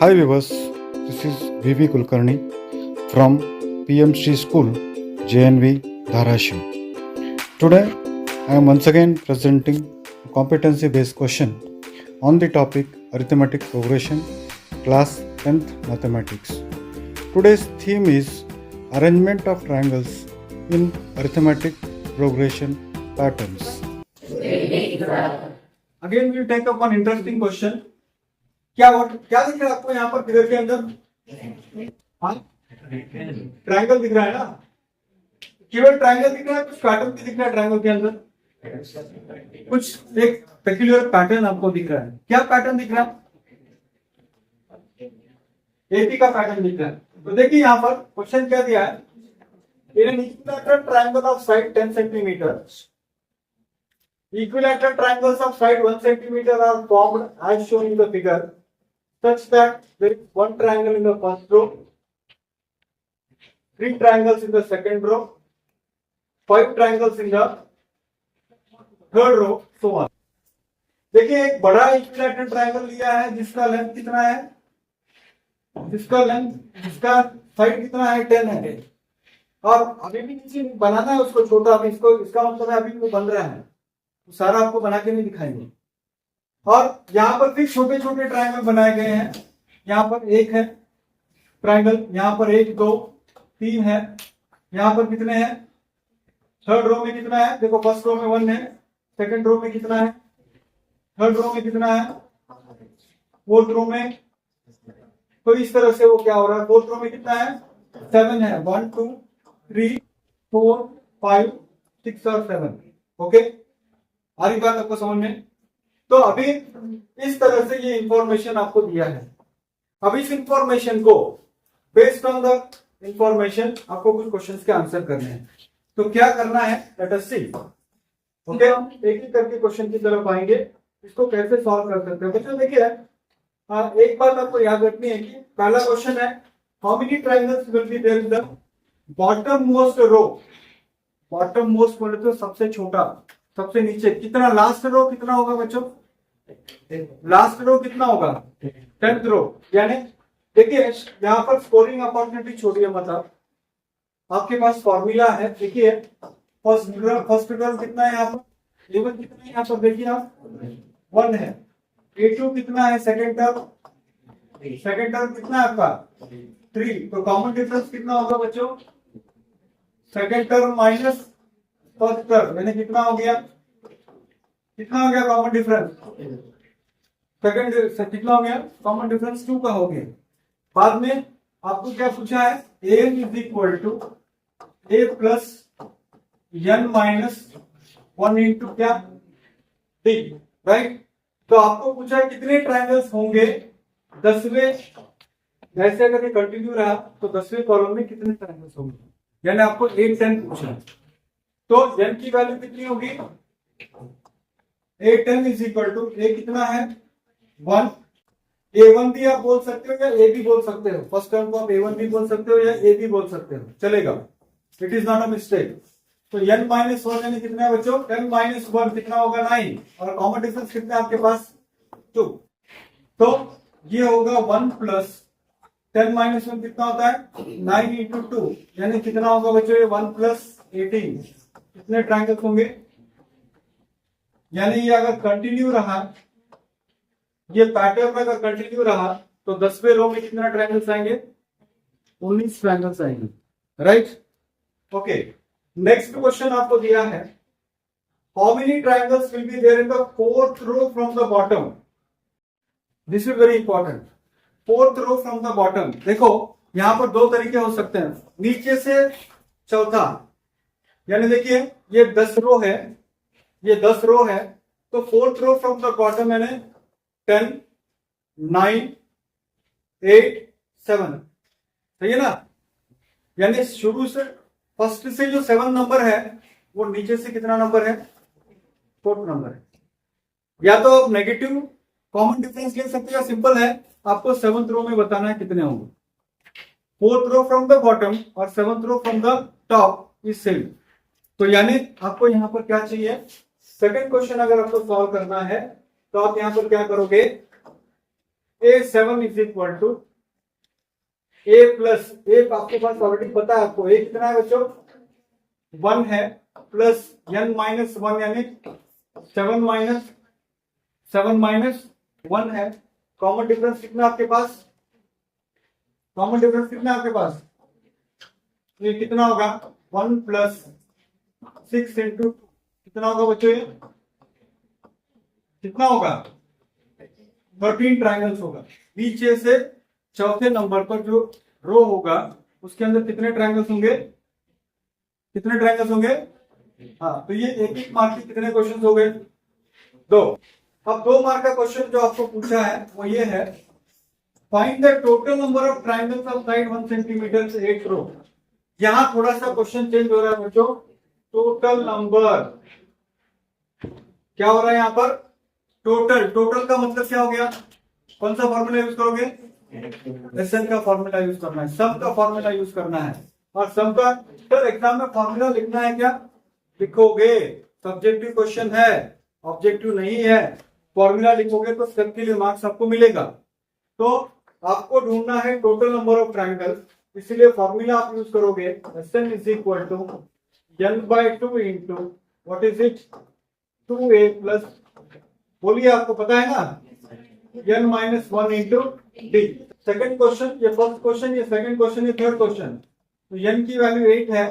Hi viewers, this is VV Kulkarni from PMC School, JNV Dharashiv. Today I am once again presenting a competency-based question on the topic Arithmetic Progression, Class 10th Mathematics. Today's theme is Arrangement of Triangles in Arithmetic Progression Patterns. Again we take up one interesting question. क्या दिख रहा है आपको यहाँ पर figure के अंदर? Triangle दिख रहा है ना? केवल ट्रायंगल दिख रहा है, कुछ पैटर्न भी दिख रहा है ट्रायंगल के अंदर, कुछ एक पेक्यूलियर पैटर्न आपको दिख रहा है। क्या पैटर्न दिख रहा है? एपी का पैटर्न दिख रहा है। तो देखिए यहाँ पर क्वेश्चन क्या दिया है, in an equilateral triangle of side 10 centimetre, equilateral triangles of side 1 centimeter are formed as shown in the figure, such that there is one triangle in the first row, 3 triangles in the second row, 5 triangles in the third row, so on. देखिए एक बड़ा equilateral triangle लिया है जिसका length कितना है, जिसका side कितना है, 10 है, और अभी भी नीचे बनाना है उसको छोटा, अभी इसका मतलब है अभी वो बन रहा है, तो सारा आपको बना के नहीं दिखाएंगे। और यहाँ पर भी छोटे छोटे ट्रायंगल बनाए गए हैं। यहाँ पर एक है ट्रायंगल, यहाँ पर 1 2 3 है, यहाँ पर कितने हैं, थर्ड रो में कितना है, देखो फर्स्ट रो में 1 है, सेकंड रो में कितना है, थर्ड रो में कितना है, फोर्थ रो में, तो इस तरह से वो क्या हो रहा है, फोर्थ रो में कितना है, 7 है, 1 2 3 4 5 6 और 7। ओके, आ रही बात आपको समझ में? तो अभी इस तरह से ये इंफॉर्मेशन आपको दिया है। अब इस इंफॉर्मेशन को बेस्ड ऑन द इंफॉर्मेशन आपको कुछ क्वेश्चंस के आंसर करने हैं। तो क्या करना है, लेट अस सी। ओके, हम एक एक करके क्वेश्चन की तरफ आएंगे, इसको कैसे सॉल्व कर सकते हैं। बच्चों देखिए एक बात आपको याद रखनी है कि पहला क्वेश्चन है, how many triangles will be there in the bottom most row. Bottom most बोले तो सबसे छोटा, सबसे नीचे कितना, लास्ट रो कितना होगा बच्चों, लास्ट रो कितना होगा, 10th रो। यानी देखिए यहाँ पर स्कोरिंग अपॉर्चुनिटी छोड़िए, मतलब आपके पास फॉर्मूला है। देखिए फर्स्ट टर्म कितना है यहाँ पर, A1 कितना है यहाँ पर, देखिए आप 1 है, A2 कितना है, सेकंड टर्म कितना है आपका 3, तो कॉमन डिफरेंस कितना होगा बच्चों, second term minus first term, यानी कितना हो गया कॉमन डिफरेंस, सेकंड कितना हो गया कॉमन डिफरेंस 2 का हो गया। बाद में आपको क्या पूछा है, an is equal to a plus n minus 1 into क्या d, राइट। तो आपको पूछा है कितने ट्रायंगल्स होंगे 10वें, ऐसे अगर ये कंटिन्यू रहा तो 10वें कॉलम में कितने ट्रायंगल्स होंगे, यानी आपको 8 10 पूछा है। तो n की वैल्यू कितनी होगी, 8 10 इज इक्वल टू a कितना है 1, a1 भी आप बोल सकते हो या a भी बोल सकते हो, फर्स्ट टर्म को आप a1 भी बोल सकते हो या a भी बोल सकते हो, चलेगा, it is not a mistake. तो n माइनस 1 यानी कितना है बच्चों, 10 माइनस 1 कितना होगा 9, और कॉमन डिफरेंस कितना है आपके पास 2, तो ये होगा 1 प्लस 10 माइनस 1 कितना होता है 9 इंटू 2, यानी कितना होगा बच्चों, ये 1 प्लस 18, कितने ट्रायंगल्स होंगे। यानी ये अगर कंटिन्यू रहा, ये पैटर्न में अगर कंटिन्यू रहा तो 10वें रो में कितना ट्रायंगल्स आएंगे, 19 ट्रायंगल्स आएंगे, राइट। ओके, नेक्स्ट क्वेश्चन आपको दिया है, how many triangles will be there in the fourth row from the bottom. This is very important, fourth row from the bottom. देखो यहां पर 2 तरीके हो सकते हैं, नीचे से चौथा, यानी देखिए ये 10 रो है, ये 10 रो है, तो fourth row from the bottom यानी 10 9 8 7, सही है ना। यानी शुरू से फर्स्ट से जो 7 नंबर है वो नीचे से कितना नंबर है, 4th नंबर है। या तो आप नेगेटिव कॉमन डिफरेंस ले सकते हैं, सिंपल है, आपको 7th रो में बताना है कितने होंगे। 4th row from the bottom और 7th row from the top is same. तो यानी आपको यहां पर क्या चाहिए, सेकंड क्वेश्चन अगर आपको सॉल्व करना है तो आप यहां पर क्या करोगे, A7 is equal to A plus A आपके पास ऑलरेडी पता है आपको, ए कितना है बच्चों 1 है, प्लस n माइनस 1 यानी 7 माइनस 1 है। कॉमन डिफरेंस कितना आपके पास, कॉमन डिफरेंस कितना आपके पास, ये कितना होगा 1 प्लस 6 इंटू कितना होगा बच्चों, ये कितना होगा 13 ट्राइंगल्स होगा। नीचे से चौथे नंबर पर जो रो होगा उसके अंदर कितने ट्राइंगल्स होंगे, कितने ट्राइंगल्स होंगे, हाँ तो ये एक एक मार्क के कितने क्वेश्चन हो गए, 2। अब 2 मार्क का क्वेश्चन जो आपको पूछा है वो ये है, find the total number of triangles of side 1 centimetre से 8 रो। यहां थोड़ा सा क्वेश्चन चेंज हो रहा है बच्चों, टोटल नंबर क्या हो रहा है यहाँ पर, टोटल, टोटल का मतलब क्या हो गया, कौन सा फॉर्मूला यूज करोगे, एसएन का फॉर्मूला यूज करना है, सम का फॉर्मूला यूज करना है। और सम का तो एग्जाम में फॉर्मूला लिखना है क्या, लिखोगे, सब्जेक्टिव क्वेश्चन है, ऑब्जेक्टिव नहीं है, फॉर्मूला लिखोगे तो सबके लिए मार्क्स आपको मिलेगा। तो आपको ढूंढना है टोटल नंबर ऑफ ट्राइंगल, इसलिए फॉर्मूला आप यूज करोगे SN is equal to n/2 into what is it 2a plus, बोलिए आपको पता है ना, n-1 into D. Second question, ये फर्स्ट क्वेश्चन, ये सेकेंड क्वेश्चन, ये थर्ड क्वेश्चन। तो n की वैल्यू 8 है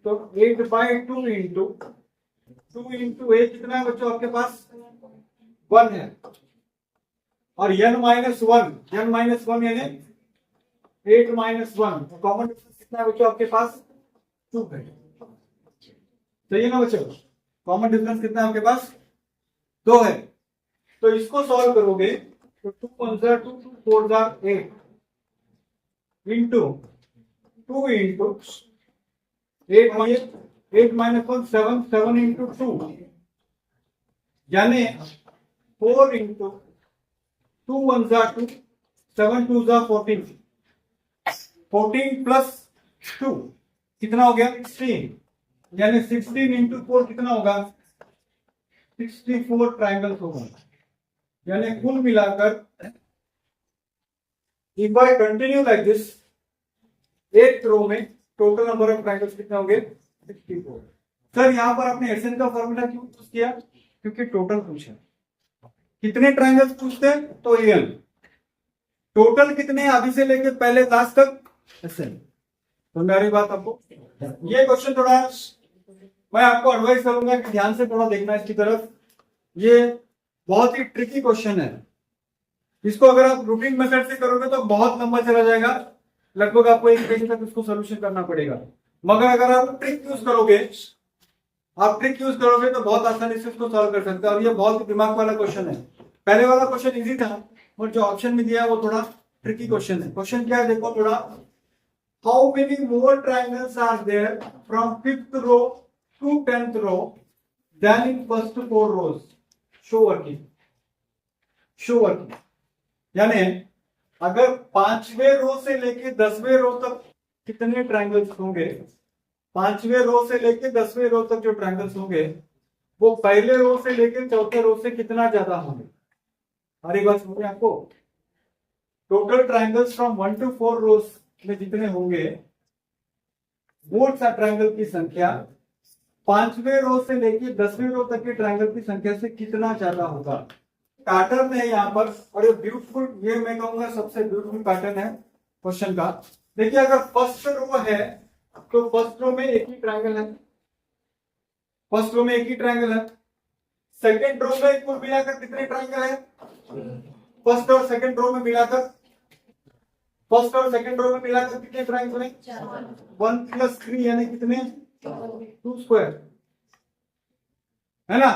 तो 8/2 इंटू 2 इंटू a कितना है बच्चों आपके पास 1 है, और n-1 यानी 8-1, कॉमन डिफरेंस कितना है बच्चों आपके पास 2 है, सही है ना बच्चों, कॉमन डिफरेंस कितना है आपके पास 2 है। तो इसको सॉल्व करोगे तो 2 1 2 2 4 8 इंटू 2 इंटू 8 माइनस 1 7 इंटू 2 यानी 4 इंटू 2 1 2 7 2 14 14 प्लस 2 कितना हो गया 16, यानी 16 इंटू 4 कितना होगा 64 ट्राइंगल्स होगा। यानी कुल मिलाकर if I continue like this 8 रो में टोटल नंबर ऑफ ट्राइंगल्स कितने होंगे 64। सर यहां पर आपने एसएन का फॉर्मूला क्यों यूज किया, क्योंकि टोटल पूछा, कितने ट्राइंगल्स पूछते हैं तो एन, टोटल कितने अभी से लेके पहले लास्ट तक एसएन। तो मेरी बात आपको, ये क्वेश्चन थोड़ा मैं आपको एडवाइस करूंगा कि ध्यान से थोड़ा देखना इसकी तरफ, ये बहुत ही ट्रिकी क्वेश्चन है, इसको अगर आप रूटीन मेथड से करोगे तो बहुत लंबा चला जाएगा, लगभग आपको 1 घंटे तक इसको सोल्यूशन करना पड़ेगा। मगर अगर आप ट्रिक यूज करोगे, तो बहुत आसानी से इसको सॉल्व कर सकते हैं। और ये बहुत ही दिमाग वाला क्वेश्चन है, पहले वाला क्वेश्चन इजी था और जो ऑप्शन में दिया है वो थोड़ा ट्रिकी क्वेश्चन है। क्वेश्चन क्या है देखो थोड़ा, how many more triangles are there from 5th row to 10th row then in first 4 rows, show working. यानी अगर 5वें रो से लेके 10वें रो तक कितने ट्राइंगल्स होंगे, 5वें रो से लेके 10वें रो तक जो ट्राइंगल्स होंगे वो पहले रो से लेके चौथे रो से कितना ज्यादा होंगे। हमारी बात समझ में आपको, टोटल ट्राइंगल्स फ्रॉम 1 to 4 रोज में जितने होंगे वो ट्राइंगल की संख्या 5वें रो से लेके 10वें रो तक के ट्राइंगल की संख्या से कितना ज्यादा होगा। पैटर्न है यहाँ पर, और ये ब्यूटीफुल, ये मैं कहूंगा सबसे ब्यूटीफुल पैटर्न है क्वेश्चन का। देखिए अगर फर्स्ट रो है तो फर्स्ट रो में एक ही ट्राइंगल है, सेकेंड रो में कुल मिलाकर कितने ट्राइंगल है, फर्स्ट और सेकेंड रो में मिलाकर कितने ट्राइंगल है 1 + 3 यानी कितने 2 स्क्वायर है ना।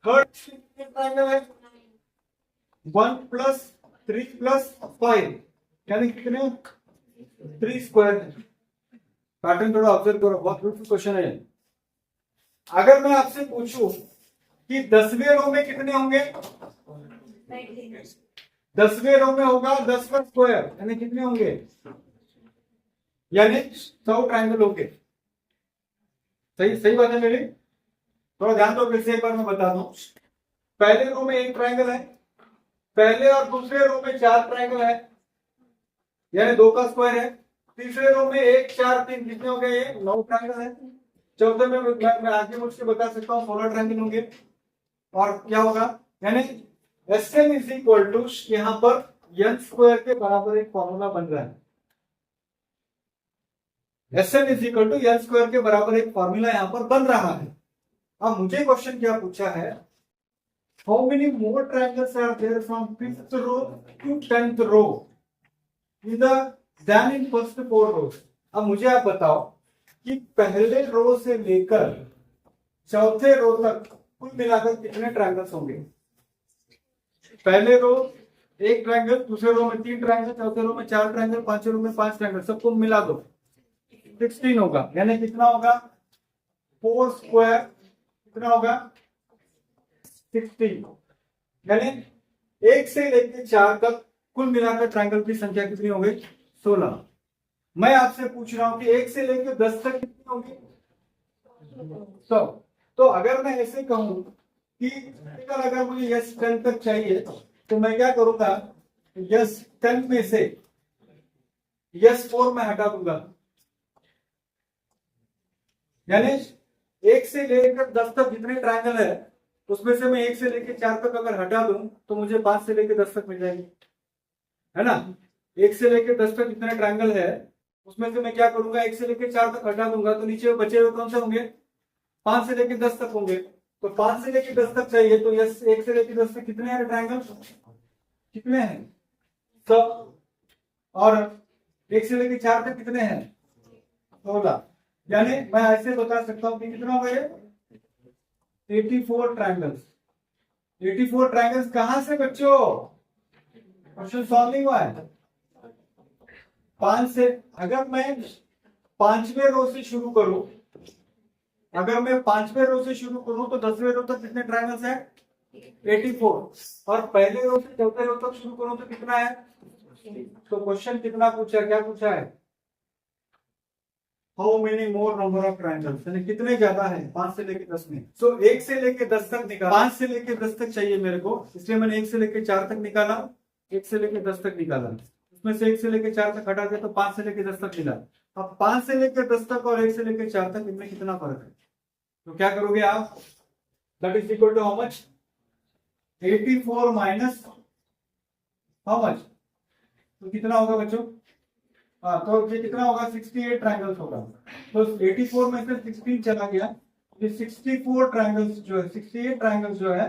थर्ड कितने ट्राइंगल है 1 + 3 + 5 यानी कितने 3 स्क्वायर। पैटर्न थोड़ा ऑब्जर्व करो, बहुत ब्यूटीफुल क्वेश्चन है। अगर मैं आपसे पूछूं कि 10वें रो में कितने होंगे, 10वें रो में होगा 10 का स्क्वायर यानी कितने होंगे, यानी 100 ट्राइंगल होंगे। सही बात है मेरी, थोड़ा ध्यान दो, फिर से एक बार मैं बता दूं। पहले रो में एक ट्राइंगल है, पहले और दूसरे रो में 4 ट्रायंगल है, यानी 2 का स्क्वायर है। तीसरे रो में 1 4 3 कितने हो गए, ये 9 ट्रायंगल है। चौथे में मैं आगे मुझसे बता सकता हूँ 16 ट्रायंगल होंगे। और क्या होगा, यानी Sn इज इक्वल टू, यहाँ पर n स्क्वायर के बराबर एक फॉर्मूला बन रहा है। Sn is equal to n square के बराबर एक फॉर्मूला यहाँ पर बन रहा है। अब मुझे क्वेश्चन क्या पूछा है, how many more triangles are there from 5th row to 10th row in the then in first 4 rows. अब मुझे आप बताओ कि पहले रो से लेकर चौथे रो तक कुल मिलाकर कितने ट्रायंगल्स होंगे। पहले रो 1 ट्रायंगल, दूसरे रो में 3 ट्रायंगल, चौथे रो में 4 ट्रायंगल, पांचवें रो में 5 ट्रायंगल, सबको मिला दो 16 होगा। यानी कितना होगा, 4 स्क्वायर कितना होगा 16। यानी 1 से लेकर 4 तक कुल मिलाकर ट्रायंगल की संख्या कितनी हो गई, 16। मैं आपसे पूछ रहा हूं कि 1 से लेकर 10 तक कितनी होगी, 100। तो अगर मैं ऐसे कहूं कि अगर मुझे यस 10 तक चाहिए तो मैं क्या करूंगा, यस 10 में से यस 4 में हटा दूंगा। यानी 1 से लेकर 10 तक जितने ट्रायंगल है उसमें से मैं 1 से लेकर 4 तक अगर हटा दूं तो मुझे 5 से लेकर 10 तक मिल जाएंगे, है ना। 1 से लेकर 10 तक जितने ट्रायंगल है उसमें से मैं क्या करूंगा, 1 से लेकर 4 तक हटा दूंगा तो नीचे बचे हुए कौन से होंगे, 5 से लेकर 10 तक होंगे। तो 5 से लेकर 10 तक चाहिए तो यस 1 से लेकर 10 तक कितने हैं ट्रायंगल, कितने हैं, सब। और 1 से लेकर 4 तक कितने हैं, 16। यानी मैं ऐसे बता सकता हूं कि कितना हो गए, 84 ट्रायंगल्स। 84 ट्रायंगल्स कहां से बच्चों, क्वेश्चन सॉल्व नहीं हुआ है। 5 से, अगर मैं 5वें रो से शुरू करूं, अगर मैं 5वें रो से शुरू करूं तो 10वें रो तक कितने ट्रायंगल्स हैं, 84। और पहले रो से चौथे रो तक शुरू करूं तो कितना है, तो क्वेश्चन कितना पूछा, क्या पूछा है, how many more number of triangles, यानी कितने ज्यादा है 5 से लेकर 10 में। तो 1 से लेकर 10 तक निकाला, 5 से लेकर 10 तक चाहिए मेरे को, इसलिए मैंने 1 से लेकर 4 तक निकाला, 1 से लेकर 10 तक निकाला। उसमें से 1 से लेकर 4 तक हटा दिया तो 5 से लेकर 10 तक मिला। अब 5 से लेकर 10 तक और 1 से लेकर 4 तक इनमें कितना फर्क है, तो क्या करोगे आप, that is equal to how much, 84 minus how much, तो कितना होगा बच्चों, हाँ तो ये कितना होगा, 68 ट्रायंगल्स होगा। तो 84 में से 16 चला गया, ये 64 ट्रायंगल्स जो है, 68 ट्रायंगल्स जो है